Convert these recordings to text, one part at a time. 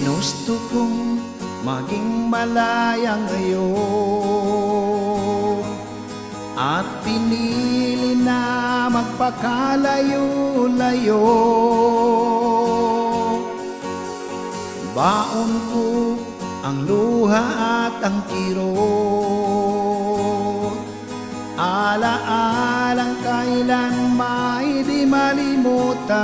Ginusto kong maging malaya ngayon at pinili na magpakalayo-layo. Baon ko ang luha at ang kirot, ala-alang kailan may di malimutan.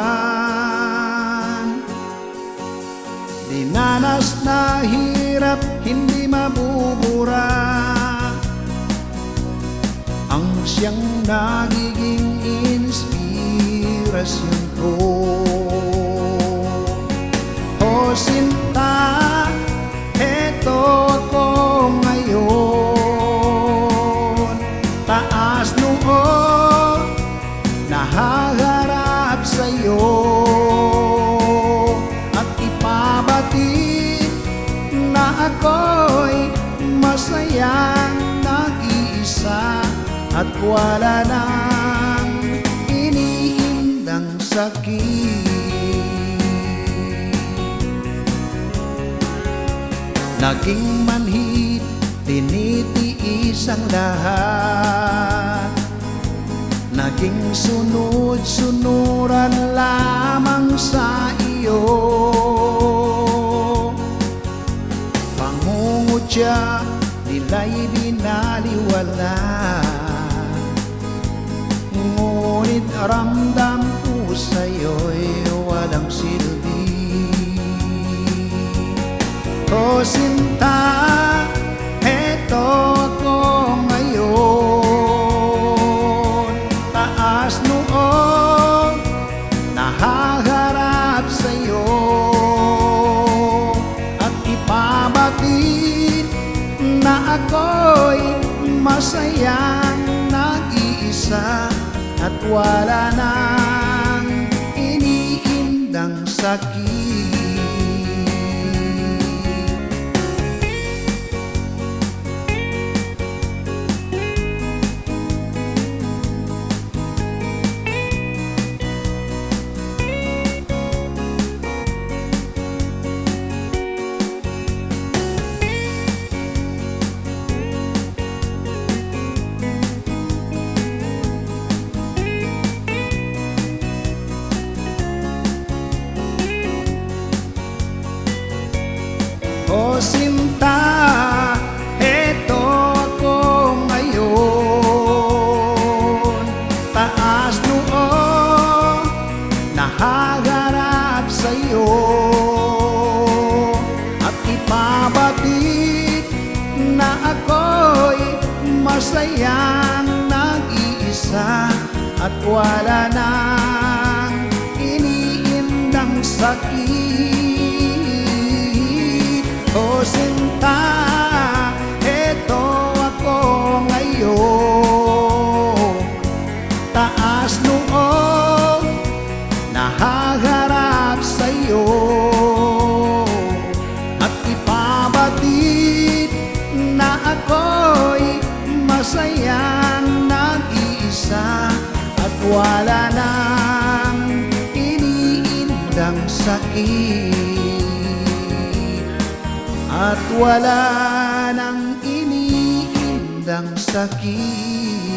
Dinanas na hirap hindi mabubura, ang siyang nagiging inspirasyon ko. O sinta, eto ako ngayon, taas noo, nahaharap sa'yo, at ipabatid na ako'y masayang nag-iisa at wala nang iniindang sakit. Naging manhid, tinitiis ang lahat, naging sunod-sunuran lamang sa iyo. Pangungutya, nila'y binaliwala, ngunit ramdam ko sa'yo'y walang silbi. O sinta, eto ako ngayon, taas noo, nahaharap sa'yo, at ipabatid na ako'y masayang nag-iisa at wala nang iniindang sakit. O sinta, eto ako ngayon, taas noo, nahaharap sa'yo, at ipabatid na ako'y masayang nag-iisa at wala nang iniindang sakit. O sinta, eto ako ngayon, taas noo, nahaharap sa'yo, at ipabatid na ako'y masayang nag-iisa at wala nang iniindang sakit. At wala nang iniindang sakit.